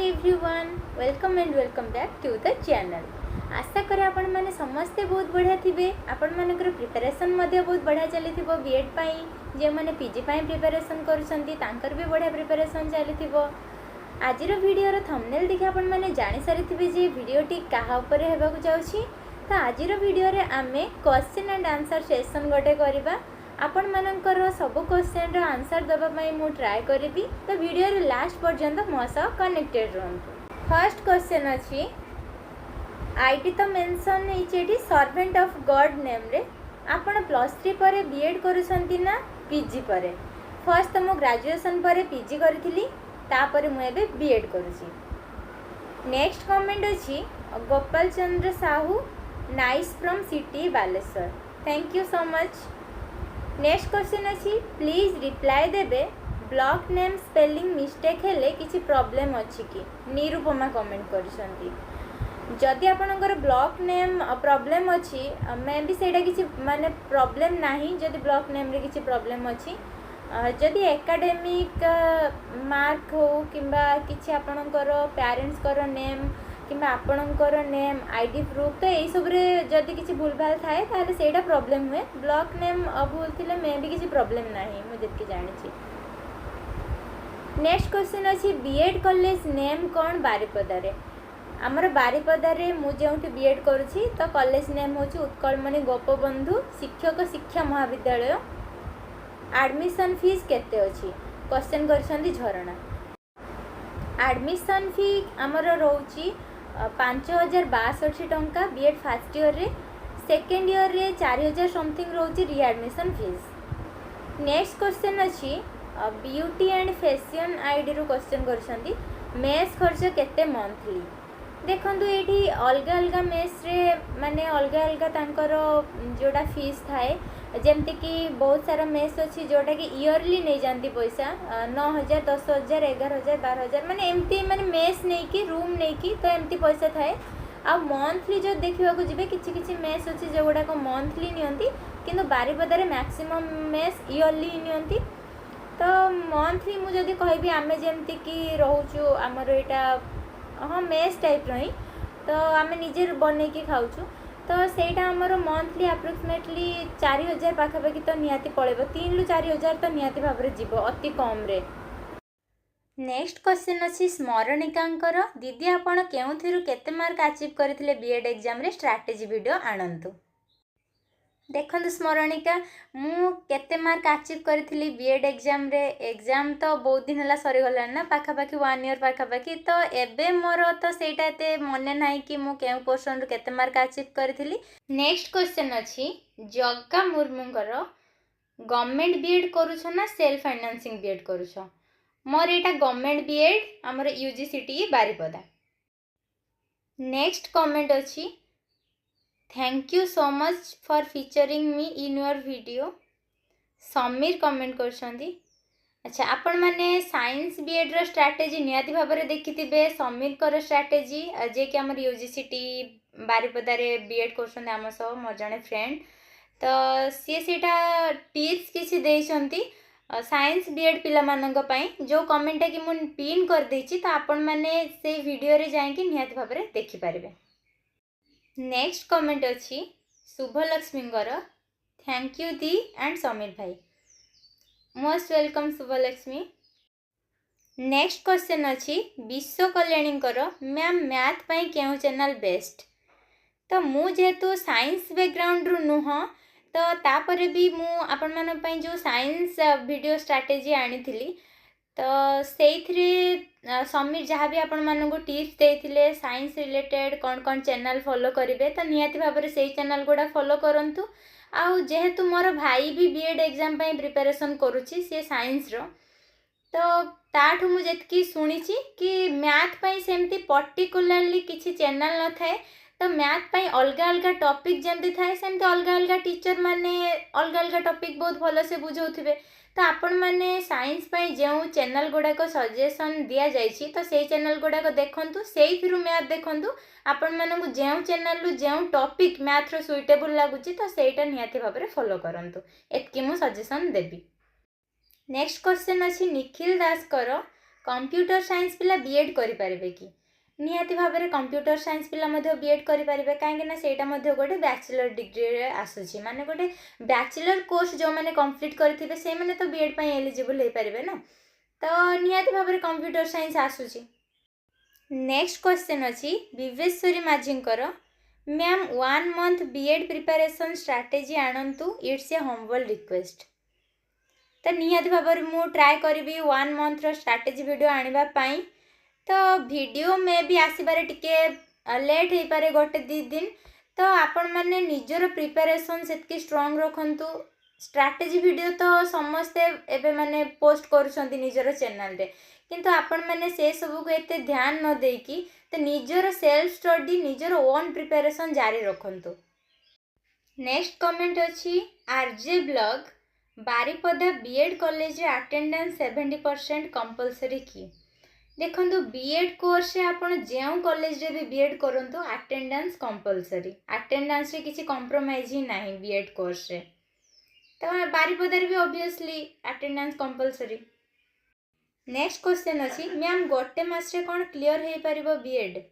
Everyone welcome and welcome back to the channel. आशा करे आपण माने समस्ते बहुत बढ़िया थिबे। आपण मानकर प्रिपरेशन मध्य बहुत बढ़िया चली बीएड पाई जे माने पीजी पाई प्रिपरेशन करूछंती तांकर भी बढ़िया प्रिपरेशन चली। आजिर वीडियोर थंबनेल देखि आपण माने जानि सारिथिबे जे वीडियोटी काहा उपरे हेबाकु जाउछि। तो आजिर वीडियो रे आमे क्वेश्चन एंड आंसर सेशन गोटे करबा। आपण मानकर सब क्वेश्चन रो आंसर दबा पई मु ट्राई करबी। तो वीडियो रे लास्ट पर्यंत मो सह कनेक्टेड रहंतु। फर्स्ट क्वेश्चन अछि आईटी तो मेंशन इचेटी सर्वेंट ऑफ गॉड नेम रे आपण +3 परे बीएड करूछंती ना पीजी परे। फर्स्ट तो मु ग्रेजुएशन परे पीजी करथिली तापरे मु एबे बीएड करूछि। नेक्स्ट कमेंट अछि Gopal Chandra Sahu nice from city Baleshwar. Thank you so much. Next question अछि प्लीज रिप्लाई देबे ब्लॉक नेम स्पेलिंग मिस्टेक हेले किछि प्रॉब्लम अछि कि। निरुपमा कमेंट करछंती जदि आपनकर ब्लॉक नेम प्रॉब्लम अछि मे भी सेटा किछि माने प्रॉब्लम नाही। जदि ब्लॉक नेम रे किछि प्रॉब्लम अछि जदि एकेडमिक मार्क हो किंबा किछि आपनकर पेरेंट्स कर नेम किंबा आपनकर नेम आईडी प्रूफ तो यही सब रे जदि किछि भूल भाल थाए ताले सेटा प्रॉब्लम हुए। ब्लॉक नेम भूल थिले मे भी किछि प्रॉब्लम नाही मु जेतकी जानि छी। नेक्स्ट क्वेश्चन अछि बीएड कॉलेज नेम कोन बारिपदा रे। हमर बारिपदा रे मु जेउठी बीएड करूछि तो कॉलेज नेम होछि उत्कलमणि गोपबंधु शिक्षक शिक्षा महाविद्यालय। एडमिशन फीस केते अछि क्वेश्चन करछंती झरणा। एडमिशन फी हमर रहउछि 5062 टंका बीएड फर्स्ट ईयर रे। सेकेंड ईयर रे 4000 समथिंग रहउछि रीएडमिशन फीस। नेक्स्ट क्वेश्चन अछि ब्यूटी एंड फैशन आईडी रो क्वेश्चन करछंती मेस खर्च केते मंथली। देखंतु एठी अलगा अलगा मेस रे माने अलगा अलगा तांकर जोडा फीस थाए। जेमति कि बहुत सारा मेस अछि जोटा कि ईयरली नै जानती पैसा 9000 10000 11000 12000 माने एमती माने मेस नै कि रूम नै कि तो एमती पैसा थाए। आ मंथली जो देखिबा को जिबे किछि किछि मेस अछि जोडा को मंथली नियंती किंतु बारिपदा रे मैक्सिमम मेस ईयरली नियंती। तो मंथली मु जदी कहबी आमे जेमति कि रहउछु हमर एटा हाँ मेस टाइप रही तो आमे निजे बनै के खाउछु तो सेटा हमर मंथली अप्रोक्सीमेटली 4000 पाखापाखि तो निहाती पड़ेबो। 3 रु 4000 तो निहाती भाबरे जीवो अति कम रे। नेक्स्ट क्वेश्चन अछि स्मरणिकांकर दीदी आपण केउथिरु केते मार्क अचीव करथिले बीएड एग्जाम रे स्ट्रैटेजी वीडियो आनंतु। देखंतु स्मरणिका मु केते मार्क अचीव करथिली बीएड एग्जाम रे। एग्जाम तो बहुत दिन हला सरी गला ना पाखापाखि 1 ईयर पाखापाखि तो एबे मोर तो सेटा एते मने नाही कि मु केउ पोर्शन रो केते मार्क अचीव करथिली। नेक्स्ट क्वेश्चन अछि जग्गा मुर्मुंकर गवर्नमेंट बीएड करूछ ना सेल्फ फाइनेंसिंग बीएड करूछ। मोर एटा गवर्नमेंट बीएड हमर यूजीसीटी बारिपदा। नेक्स्ट कमेंट अछि thank you so much for featuring me in your video. Samir comment करछंती। अच्छा आपण माने साइंस बीएड रो स्ट्रैटेजी नियाती भाबरे देखिथिबे समीर कर स्ट्रैटेजी जे कि हमर यूजीसीटी बारिपदा रे बीएड करछन हम सब मोर जने फ्रेंड तो सी सेटा टिप्स किछि देइछंती साइंस बीएड पिला मानंग पई जो कमेंट कि मु पिन कर देछि तो आपण माने से वीडियो रे जाय कि नियाती भाबरे देखि पारिबे। नेक्स्ट कमेंट अछि शुभलक्ष्मींगर थैंक यू दी एंड समीर भाई most welcome Shubhalakshmi. Next question अछि विश्व कल्याणींकर मैम मैथ पई केउ चैनल बेस्ट। तो मु जेतु साइंस बैकग्राउंड रु नुह तो तापरे भी मु आपण मन पई जो साइंस वीडियो स्ट्रैटेजी आनीथिली तो सेइथरे समीर जहाँ भी आपण मानू टिप्स देथिले साइंस रिलेटेड कौन कौन चैनल फॉलो करेंगे तो निहाती भाव से चैनल गुड़ा फॉलो करंतु। आउ जेहेतु मोर भाई भी बीएड एग्जाम पई प्रिपरेशन करूची से साइंस रो तो ताठु मु जेतकी सुनिची कि मैथ पई सेमती पर्टिकुलरली किछि चैनल न थाए तो मैथ पई अलगा अलगा टॉपिक जेमती थाए सेमती अलगा अलगा टीचर माने अलगा अलगा टॉपिक बहुत भलो से बुझौथिबे। तो आपण माने साइंस पई जेउ चैनल गुडा को सजेशन दिया जाइछि तो सेई चैनल गुडा को देखंतु सेई फिरु मैथ देखंतु आपण मानकु जेउ चैनल रु जेउ टॉपिक मैथ रो सुइटेबल लागुछि तो सेटा निहाती भाबरे फॉलो करंतु एतकी मु सजेशन देबी। नेक्स्ट क्वेश्चन अछि निखिल दास करो कंप्यूटर साइंस पिला बीएड करि पारिबे कि निहाती भाव में कंप्यूटर साइंस पिला बीएड करि पारिबे कहीं सेटा गोटे बैचलर डिग्री रे आसुची माने गोटे बैचलर कोर्स जो मैंने कंप्लीट करथिबे से माने तो बीएड पई एलिजिबल हो पारिबे ना तो निहाती भाव में कंप्यूटर साइंस आसुची। नेक्स्ट क्वेश्चन अछि विवेश्वरी माझींकर ma'am 1 month B Ed preparation strategy आणंतु इट्स ए हम्बल रिक्वेस्ट। तो निहाती भाव में मुझे ट्राए करी 1 मंथ स्ट्रैटेजी वीडियो आनिबा पाई तो वीडियो में भी आसबार टिके लेट हो पारे गोटे 2 दिन तो आपण मैंने निजर प्रिपरेशन से स्ट्रॉन्ग रखंतु। स्ट्रैटेजी वीडियो तो समस्ते एबे माने पोस्ट करूछंती निजर चैनल रे किंतु आपण मैंने से सब को एते ध्यान न देकी तो निजर सेल्फ स्टडी निजर ओन प्रिपरेशन जारी रखंतु। नेक्स्ट कमेंट अछि RJ blog Baripada BEd college attendance 70% compulsory की देखो बीएड कोर्स आपण जो कॉलेज रे भी बीएड करंतु अटेंडेंस कंपलसरी अटेंडेंस रे किसी कॉम्प्रोमाइज ही नहीं बीएड कोर्स रे तो बारिपदा रे भी obviously attendance compulsory. Next question अछि मैम गोटे मास रे कोन क्लियर हे परिबो बीएड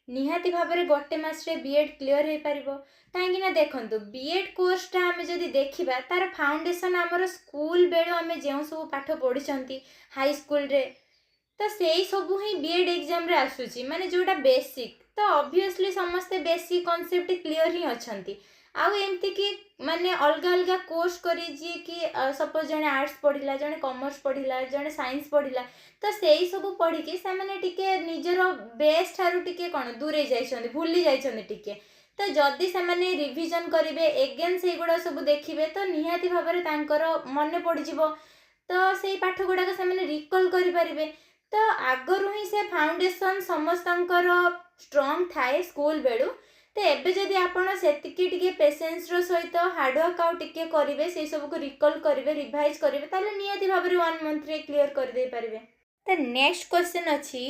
निहाती भाव में गोटे मास रे बीएड क्लियर हो पारिबो कहीं देखो बीएड कोर्सटा आम जदि देखा तार फाउंडेशन आमर स्कूल बेलू आम जो सब पाठ पढ़ी हाई स्कूल रे तो से सब ही बीएड एग्जाम रे आसूची माने जोटा बेसिक तो ऑब्वियसली समस्ते बेसिक कॉन्सेप्ट क्लियर ही अच्छी आउ एमती कि माने अलग अलग कोर्स करी जी कि सपोज जने आर्ट्स पढ़िला जने कॉमर्स पढ़िला जने साइंस पढ़िला तो सेही सब पढ़ी कि से माने टिके निजर बेस ठारू टिके कोन दूरे जाइछन्ती भूली जाइछन्ती टिके तो जदि से माने रिवीजन करिवे अगेन से गुडा सब देखिबे तो निहाती भाव में तांकर मने पड़ जिवो तो सेही पाठ गुडा से माने रिकॉल करि परिबे तो आगरु ही से फाउंडेशन समस्तंकर स्ट्रांग थाए स्कूल बेलू तो एबे जदि आपण सेतिकी टिके पेशेंस रो सहित हार्डवर्क आउ टिके करिवे से सब को रिकॉल करिवे रिवाइज करिवे ताले नियति भाव रे 1 मंथ रे क्लियर कर दे पारिबे। तो नेक्स्ट क्वेश्चन अछि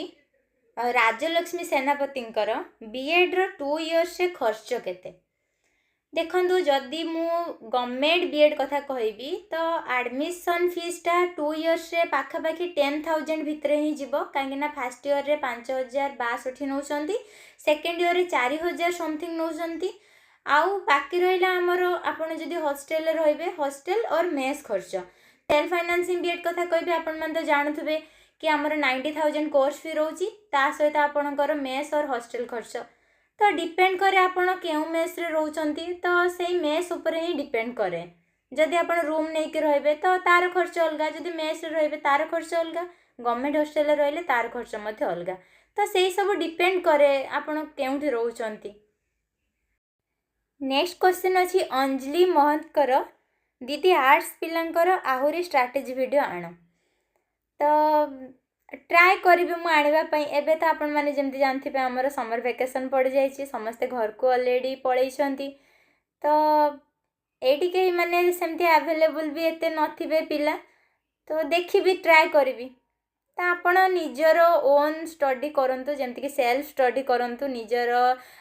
राजलक्ष्मी सेनापतिंकर बीएड रो 2 इयर्स से खर्च केते देखंतु जदि मु गवर्नमेंट बीएड कथा कहबी तो एडमिशन फीसटा 2 इयर्स रे पाखापाखि 10,000 भितर ही जीवो कहीं फर्स्ट इयर रे 5,062 नौचंती सेकेंड इयर रे 4,000 समथिंग नौचंती आउ बाकी रहिला हमर आपण जदि हॉस्टल रे रहबे हॉस्टल और मेस खर्च सेल्फ फाइनेंसिंग बीएड कथा कहबी आपण मन तो जानथुबे कि हमर 90,000 कोर्स फी रहउची ता सहित आपणकर मेस और हॉस्टल खर्च तो डिपेंड करे आपण केउ मेस रे रहउचंती तो सेही मेस ऊपर ही डिपेंड करे जदि आपण रूम नै के रहबे तो तार खर्च अलगा जदि मेस रे रहबे तार खर्च अलगा गवर्नमेंट हॉस्टल रे रहले तार खर्च मध्ये अलगा तो सेही सब डिपेंड करे आपण केउठी रहउचंती। नेक्स्ट क्वेश्चन अछि अंजलि महंतकर दीदी आर्ट्स पिलांकर आहुरी स्ट्रैटेजी वीडियो आण तो ट्राए करी मु आनिबा पई एबे तो आपण माने जेमति जानथिबे हमर समर वेकेशन पड़ जाइछि समस्त घर को ऑलरेडी पळैछंती तो एटी के माने सेमति अवेलेबल भी एते नथिबे पिला तो देखिबी ट्राए करबी तो आपण निजर ओन स्टडी करंतु जेमति कि सेल्फ स्टडी करंतु निजर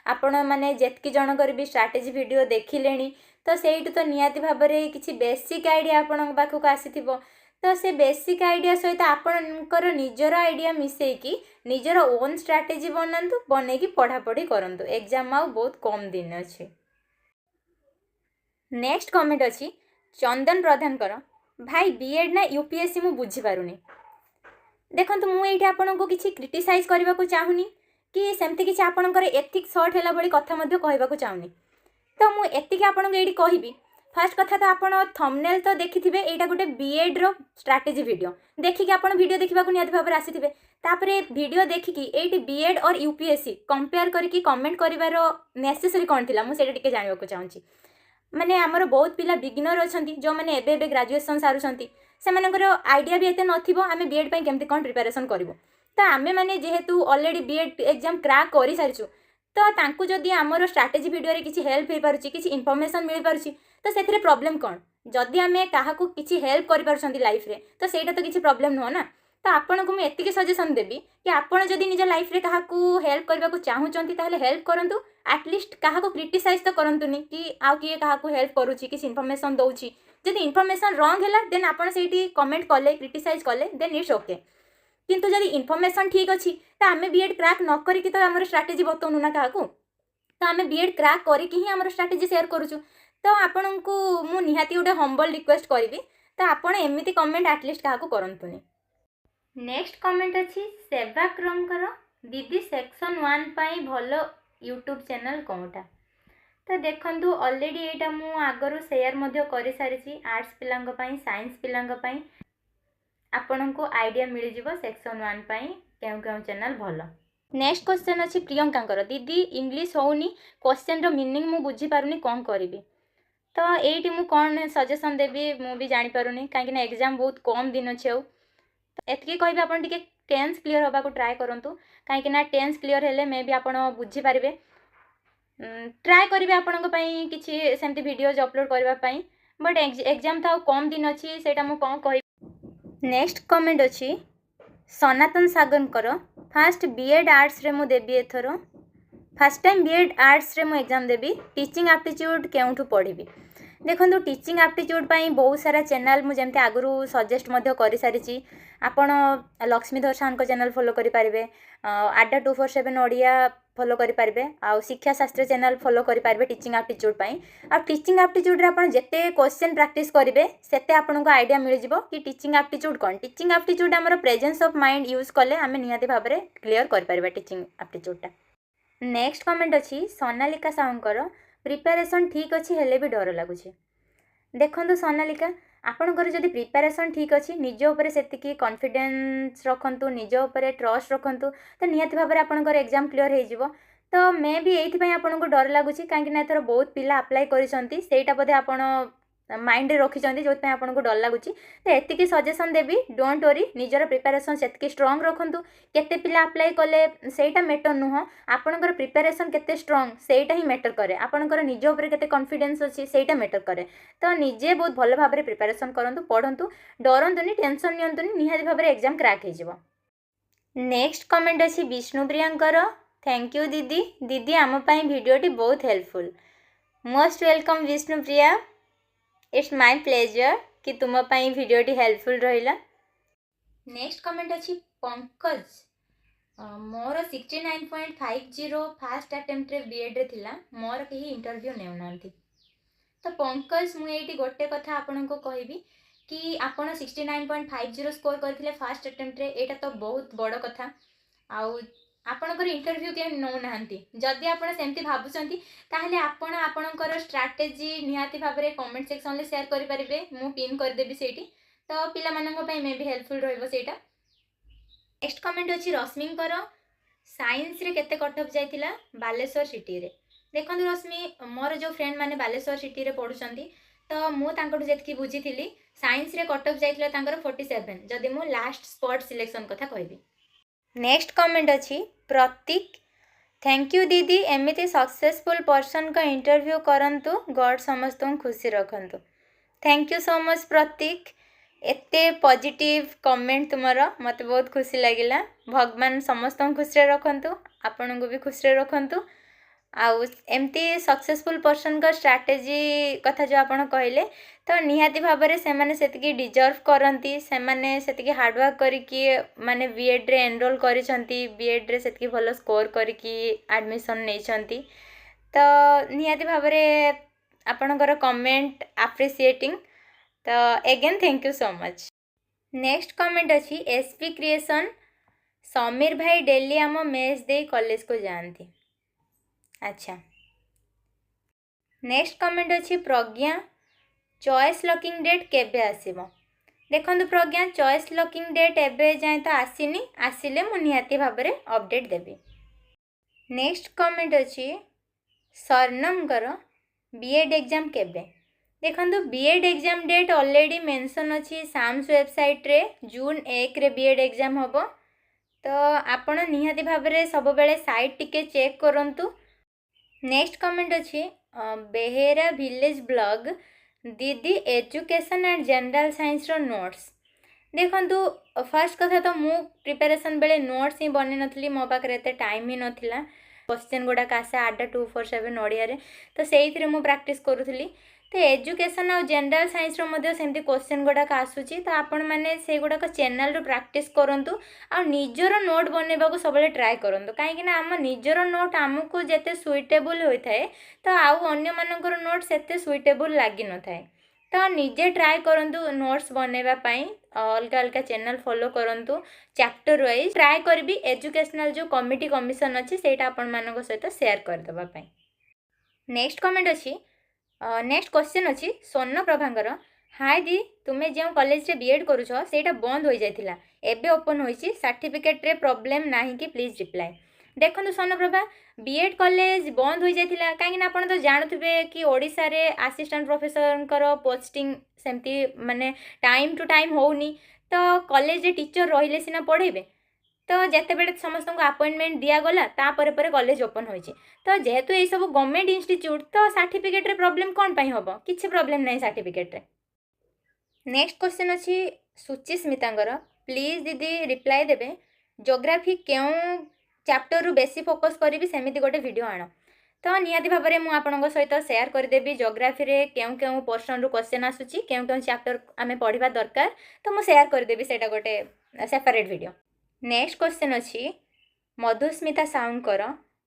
आपण माने जेतकी जण करबी स्ट्रैटेजी वीडियो देखिलेनी तो सेइटु तो नियाती भाबरे किछि बेसिक आइडिया आपण पाखु आसीथिबो तो से बेसिक आइडिया सहित आपणकर निजर आइडिया मिसेकी निजर ओन स्ट्रैटेजी बनातु बने की पढ़ापढ़ी करंतु एग्जाम आउ बहुत कम दिन अच्छे। नेक्स्ट कमेंट अच्छी चंदन प्रधान कर भाई बीएड ना यूपीएससी मु बुझी पारुनी देखंतु मु एठी आपन को किछि क्रिटिसाइज करबा को चाहुनी कि सेमति किछि आपनकर एथिक शॉर्ट हैला बडी कथा मध्ये कहबा को चाहुनी तो मु एतिक आपन को एठी कहिबी फास्ट कथा तो आपण थंबनेल तो देखिथिबे एटा गोटे बीएड रो स्ट्रैटेजी वीडियो देखिक आपण वीडियो देखिबा को नियत भाबरे आसीथिबे तापरे वीडियो देखिकी एटी बीएड और यूपीएससी कंपेयर करिकी कमेंट करिवार नेसेसरी कोन थिला मु सेटा टिके जानिबा को चाहूची माने हमर बहुत पिला बिगिनर अछंती जो माने एबे एबे ग्रेजुएशन सारुछंती सेमानकर आइडिया भी एते नथिबो आमे बीएड पई केमति कोन प्रिपरेशन करबो तो आमे माने जेहेतु ऑलरेडी बीएड एग्जाम क्रैक करि सारिछु तो तांकु जदि हमर स्ट्रैटेजी वीडियो रे किछि हेल्प हे पारुची किछि इन्फॉर्मेशन मिल पारुची तो सेथिरे प्रॉब्लम कोन जदि आमे काहाकू किछि हेल्प करि पारुछंती लाइफ रे तो सेटा तो किछि प्रॉब्लम न हो ना तो आपण को मैं एतिके सजेशन देबी कि आपण जदि निज लाइफ रे काहाकू हेल्प करबा को चाहुचंती ताहले हेल्प करंतु एटलीस्ट काहाकू क्रिटिसाइज तो करंतुनी कि आउ किए काहाकू हेल्प करूची किछि इन्फॉर्मेशन दउची जदि इन्फॉर्मेशन रॉन्ग हैला देन आपण सेठी कमेंट कले क्रिटिसाइज कले देन इट्स ओके किंतु जदि इनफॉरमेशन ठीक अच्छी तो आम बीएड क्रैक न करिकी तो आम स्ट्राटेजी बताऊनु ना क्या तो आम बीएड क्रैक करके ही आम स्ट्राटेजी शेयर करूँ तो आपण को मु निहाती गोटे हम्बल रिक्वेस्ट करी तो आपण एमती कमेंट एटलिस्ट क्या करतुनि। नेक्स्ट कमेंट अच्छी सेवाक्रम कर दीदी सेक्शन 1 पाई भल यूट्यूब चैनल कौटा तो देखंतु ऑलरेडी एटा मु आगरु शेयर मध्य करि सारिछि आर्ट्स पिलांग पई साइंस पिलांग पई आपन को आइडिया मिल जिवो सेक्शन 1 पई केउ केउ चैनल भलो। नेक्स्ट क्वेश्चन अछि प्रियंका दीदी इंग्लिश होउनी क्वेश्चन रो मीनिंग मु बुझी पारुनी कोन करिवि तो एटी मु कोन सजेशन देबी मु भी जानि पारुनी काहे कि एग्जाम बहुत कम दिन अछि एतकी कहबी आपन टिके टेंस क्लियर होबा को ट्राई करंतु काहे कि टेंस क्लियर हेले मे भी आपन बुझी पारिबे ट्राए करेंगे आपण किसी सेमती वीडियोज अपलोड करने बट एग्जाम था कम दिन अच्छी से कौन कह। नेक्स्ट कमेंट अच्छी सनातन सागर फास्ट बीएड आर्ट्स रे मु देबी एथर फास्ट टाइम बीएड आर्ट्स रे मु एग्जाम देबी टीचिंग एप्टीट्यूड केउठू पढ़ी देखो टीचिंग एप्टीट्यूड बहुत सारा चैनल मुझे आगु सजेस्ट कर सारी आपण लक्ष्मीधर सार चैनल फॉलो करेंगे आड्डा 247 ओडिया फॉलो करेंगे आउ शिक्षा शास्त्र चैनल फॉलो करेंगे टीचिंग एप्टीट्यूड आ टीचिंग एप्टीट्यूड रे आपण जेते क्वेश्चन प्रैक्टिस करेंगे सेते आपनको आइडिया मिल जिवो कि टीचिंग एप्टीट्यूड कौन टीचिंग एप्टीट्यूड आमर प्रेजेंस ऑफ माइंड यूज कले आम निहाती भाव में क्लियर कर टीचिंग एप्टीट्यूडटा। नेक्स्ट कमेंट अच्छी सोनालिका साहूंकर प्रिपेरेसन ठीक अच्छी हेले भी डर लगुच देखो सोनालिका आपणकर जदि प्रिपेरेसन ठीक अच्छी निज उपर से कॉन्फिडेंस रखंतु निज उपर ट्रस्ट रखंतु तो निहाती भाव में आपणकर एग्जाम क्लियर हो तो मे भी ये आपको डर लगुच कहीं एथर बहुत पिला अप्लाई करा बोधे आप माइंड रे रखिंट जो आपको डर लगुच तो एतिकी सजेसन देवी डोंट वरी निजर प्रिपेरेसन से स्ट्रॉन्ग रखंतु केते पिला अप्लाई कले सेटा मैटर नुह आपणकर प्रिपेरेसन केते स्ट्रॉन्ग सेटा ही मैटर करे आपणकर निज उपर केते कॉन्फिडेंस अच्छी सेटा मैटर करे तो निजे बहुत भल भाव में प्रिपेरेसन करंतु पढ़ंतु डरंतुनी टेंशन नियंतुनी निहाती भाव में एग्जाम क्रैक हो। नेक्स्ट कमेंट अच्छी विष्णुप्रियांकर थैंक यू दीदी दीदी आम भिडियोटी बहुत helpful most welcome Vishnupriya it's my pleasure कि तुम भिडियोटी हेल्पफुल रहिला। नेक्स्ट कमेंट अच्छी पंकज मोर 69.50 फास्ट अटेम्प्ट रे बीएड रे थिला मोर कहीं इंटरव्यू नेउनांती तो पंकज मुझे गोटे कथा आपन को कहबी कि आपण 69.50 स्कोर करथिले फास्ट अटेम्प्ट रे एटा तो बहुत बड़ कथा आउ आपणकर इंटरव्यू के नौ नांती जदि आपण सेमती भाबुचंती ताहले आपण आपणकर स्ट्रैटेजी निहाती भाव में कमेंट सेक्शन में शेयर करि परिबे मु पिन कर देबी सेठी तो पिला मानन को पई मे भी हेल्पफुल रहइबो सेटा। नेक्स्ट कमेंट अछि रश्मिंकर साइंस रे केते कट ऑफ जाइतिला बालेश्वर सिटी रे देखो रश्मि मोर जो फ्रेंड माने बालेश्वर सिटी रे पढुचंती तो मु तांकटु जेतकी बुझीथिली साइंस रे कट ऑफ जाइतिला तांकर 47 जदि मु लास्ट स्पॉट सिलेक्शन कथा कहबी। नेक्स्ट कमेंट अच्छी प्रतीक थैंक यू दीदी एमती सक्सेसफुल पर्सन का इंटरव्यू करंतु गॉड समस्त खुशी रखंतु थैंक यू सो मच प्रतीक एते पॉजिटिव कमेंट तुमर मत बहुत खुशी लगिला भगवान समस्त खुशी रखंतु आपन को भी खुशी रखंतु आउ एमती सक्सेसफुल पर्सन का स्ट्रैटेजी कथा जो आपन कहले तो निहाती भाव में से माने सेतिकी डिजर्व करंती से माने सेतिकी हार्डवर्क करिकी माने बीएड रे एनरोल करिसंती बीएड रे सेतिकी भलो स्कोर करिकी एडमिशन नेइसंती तो निहाती भाव में आपनकर कमेंट एप्रिशिएटिंग तो again thank you so much. Next comment अच्छी एसपी क्रिएशन समीर भाई डेली आम मेस दे कॉलेज को जानती अच्छा। नेक्स्ट कमेंट अच्छी प्रज्ञा चॉइस लॉकिंग डेट केबे आसीबो देखंतु प्रज्ञा चॉइस लॉकिंग डेट एबे जाए तो आसीनी आसिले मु निहाती भाव में अपडेट देबी। नेक्स्ट कमेंट अच्छी स्वर्णम कर बीएड एग्जाम केबे देखंतु BEd exam date already mention अच्छी साम्स वेबसाइट रे जून 1 रे बीएड एग्जाम होबो तो आपण निहाती भाव में सब बेले साइट टिके चेक करंतु। नेक्स्ट कमेंट अच्छी बेहेरा विलेज ब्लॉग दीदी एजुकेशन एंड जनरल साइंस रो नोट्स देखंतु फर्स्ट कथा तो मु प्रिपरेशन बेले नोट्स ही बनी नथली मो पाखरे एते टाइम ही नथिला क्वेश्चन गुडा आसे आड्डा 247 ओडिया रे तो सेइथरे मु प्रैक्टिस करूथली तो एजुकेशन आ जनरल साइंस सेमती क्वेश्चन गुड़ाक आसूची तो आपण मैंने से गुड़ाक चैनल प्रैक्टिस करूँ आ निजर नोट बनवाक सब ट्राए करूँ कहीं आम निजर नोट आमको जिते सुइटेबल होता है तो आउ अन्य मानकर नोट से सुइटेबल लगी न थाए तो निजे ट्राए करूँ नोट्स बनवाई अलग अलग चैनल फॉलो करूँ चैप्टर वाइज ट्राए करी एजुकेशनल जो कमिटी कमिशन अच्छी से सहित शेयर करदेवाई। नेक्स्ट कमेंट अच्छी नेक्स्ट क्वेश्चन अच्छी स्वर्ण प्रभांकर हाय दी तुम्हें जो कॉलेज रे बीएड करूछ सेटा बंद हो जाइथिला एबे ओपन होइछि सर्टिफिकेट रे प्रॉब्लम नाही कि प्लीज रिप्लाई। देखो स्वर्ण प्रभा बीएड कॉलेज बंद हो जाइथिला कहीं आपण तो जानथुबे कि ओडिसा रे असिस्टेंट प्रोफेसर पोस्टिंग सेमती माने टाइम टू टाइम होउनी तो कॉलेज रे टीचर रहिले सिना पढ़ेबे तो जिते बड़े समस्त को अपॉइंटमेंट दिगला तापर कॉलेज ओपन होइछि तो जेहेतु ये सब गवर्नमेंट इंस्टीट्यूट तो सर्टिफिकेट रे प्रॉब्लम कौन पाई हम किसी प्रॉब्लम नहीं सर्टिफिकेट रे। नेक्स्ट क्वेश्चन अच्छी सुचि स्मितांगर प्लीज दीदी रिप्लाई देबे ज्योग्राफी क्यों चैप्टर रु बेसी फोकस करी सेमिति गोटे वीडियो आण तो निहाती भाव में मुझे सहित शेयर करदेवी ज्योग्राफी रे क्यों क्यों पोर्शन रु क्वेश्चन आसूची क्यों क्यों चैप्टर आमे पढ़िबा दरकार तो मुझे शेयर करदेवी सेटा गोटे सेपरेट वीडियो। नेक्स्ट क्वेश्चन अच्छी मधुस्मिता साउंकर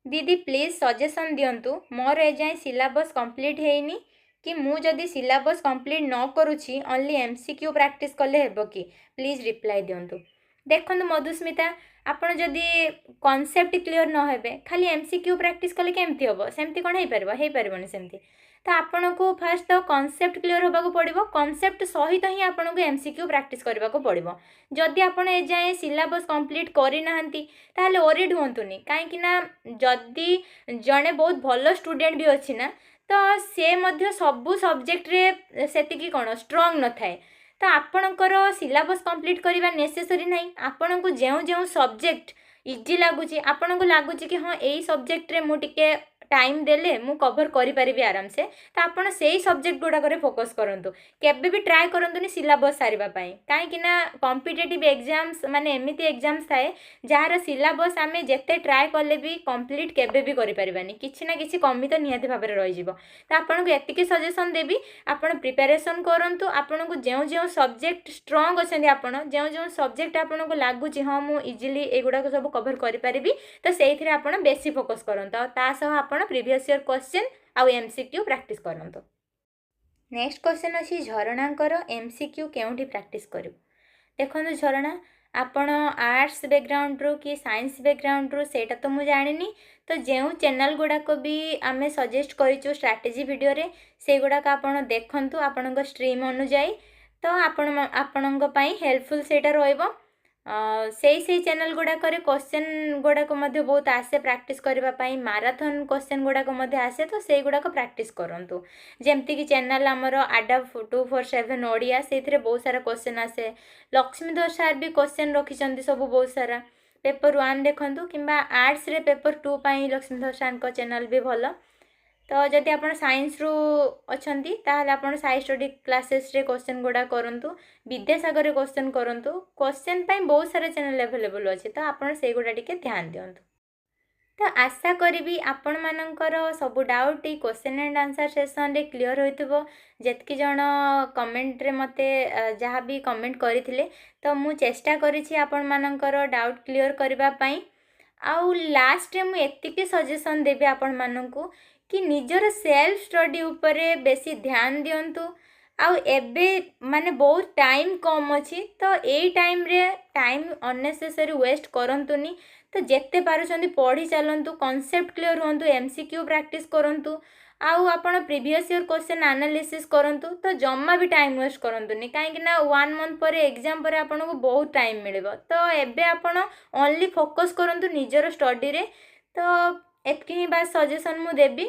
दीदी प्लीज सजेशन दिंतु मोर एजाए सिलेबस कंप्लीट हैनी कि मु जदि सिलेबस कंप्लीट न करुछि ओनली एमसीक्यू प्रैक्टिस कले हेबो कि प्लीज रिप्लाई दिंतु। देखो मधुस्मिता आपण जदि कॉन्सेप्ट क्लियर न हेबे खाली एमसीक्यू प्रैक्टिस कले केमती हेबो सेमती कोन हे परबोनी सेमती तो आपन को फास्ट तो कॉन्सेप्ट क्लियर होबाको पड़िबो कॉन्सेप्ट सहित ही आपन को एमसीक्यू प्रैक्टिस करबाको पड़िबो जदि आपन ए जाए सिलेबस कंप्लीट करि नाहंती ताले ओरिड होंतुनी काहे ना जदि जणे बहुत भलो स्टूडेंट भी अछि ना तो से मध्य सबु सब्जेक्ट रे सेतिकी कोन स्ट्रांग न थाए तो आपणकर सिलेबस कंप्लीट करवा नेसेसरी नहीं आपन को जेउ जेउ सब्जेक्ट इजी लगुच आपन को लगुच कि हाँ यही सब्जेक्ट रे मु टिके टाइम देले मु कवर करि परिबी आराम से तो आपन सेही सब्जेक्ट गुडा करे फोकस करंतु केबे भी ट्राई करंतुनी सिलेबस सारिबा पई काहे कि ना कॉम्पिटिटिव एग्जाम्स माने एमिति एग्जाम्स थाए जार सिलेबस आमे जेते ट्राई करले भी कंप्लीट केबे भी करि परिबानी किछि ना किछि कमी तो निहाती भाबरे रहि जिवो तो आपन को एतिके सजेशन देबी आपन प्रिपरेशन करंतु आपन को जेउ जेउ सब्जेक्ट स्ट्रांग अछंदी आपन जेउ जेउ सब्जेक्ट आपन को लागुची हां मु इजीली एगुडा को सब कवर करि परिबी तो सेइथिरे आपन बेसी फोकस करंतु ता सह आपन प्रीवियस ईयर क्वेश्चन आउ एमसीक्यू प्रैक्टिस करंतु। नेक्स्ट क्वेश्चन अच्छी झरणांकर एमसीक्यू केउठी प्रैक्टिस करू देखो झरणा आपण आर्ट्स बैकग्राउंड रो कि साइंस बैकग्राउंड रो सेटा तो मु जानिनी तो जेउ चैनल गुड़ाक भी आमे सजेस्ट करिचु स्ट्रैटेजी वीडियो रे से गुड़ाक आपण देखंतु आपणक स्ट्रीम अनुसार तो आपणक पई हेल्पफुल सेटा रहइबो से चैनल गुड़ाक क्वेश्चन गुड़ाक बहुत आसे प्रैक्टिस करने माराथन क्वेश्चन गुड़ाक आसे तो से गुड़ाक प्रैक्टिस करंतु जेमती कि चैनल आमर आडा 247 ओडिया से बहुत सारा क्वेश्चन आसे लक्ष्मीधर सार भी क्वेश्चन रखिंट सब बहुत सारा पेपर 1 देखंतु किंबा आर्ट्स रे पेपर 2 पाई लक्ष्मीधर सार को चैनल भी भल तो जदि आप साइंस रू अच्छी ताहले आपण साइंस स्टडी क्लासेस रे क्वेश्चन गुड़ा करंतु विद्यासागर क्वेश्चन करंतु क्वेश्चन पाई बहुत सारा चैनल अवेलेबल अच्छे तो आपण से गुड़ा टिके ध्यान दियंतु। तो आशा करी आपण मानकर सब doubt question and answer session रे क्लियर होइतबो जेतकी जण कमेंट रे मते जहाँ भी कमेंट करथिले तो मु चेष्टा करिछि आपण मानकर डाउट क्लियर करबा पई आउ लास्ट रे मु एतिके सजेशन देबे आपण माननकु कि निजर सेल्फ स्टडी उपरे बेसी ध्यान दियंतु आउ एबे माने बहुत टाइम कम अच्छी तो यही टाइम रे टाइम अननेसेसरी वेस्ट करंतुनी तो जेते पारुछंती पढ़ी चलंतु कॉन्सेप्ट क्लियर होंतु एमसीक्यू प्रैक्टिस करंतु आउ आपण प्रीवियस ईयर क्वेश्चन एनालिसिस करंतु तो जम्मा भी टाइम वेस्ट करंतुनी काहे ना 1 मंथ पर एग्जाम पर आपण को बहुत टाइम मिलिबो तो एबे आपण ओनली फोकस करंतु निजर स्टडी रे तो एतकी ही बात सजेशन मु देबी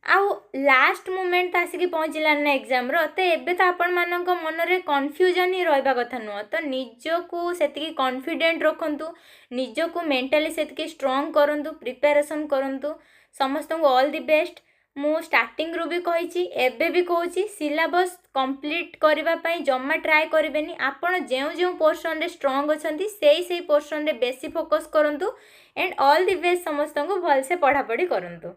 आउ लास्ट मोमेंट आसिक पहुँचला ना एग्जाम रो तो एबे तो आपण मानक मन रे कन्फ्यूजन ही रहबा कथा नुह तो निजको सेतिकी कॉन्फिडेंट रखंतु निजको मेंटली सेतिकी स्ट्रांग करंतु प्रिपरेशन करंतु समस्त को ऑल द बेस्ट मु स्टार्टिंग रू भी कहिछि एबे भी कहूछि सिलेबस कंप्लीट करबा पई जम्मा ट्राई करबेनी आपण जेउ जेउ पोर्शन रे स्ट्रांग अछंती सेही पोर्शन रे बेसी फोकस करंतु एंड ऑल द बेस्ट समस्त को भल से पढ़ा पढ़ी करंतु।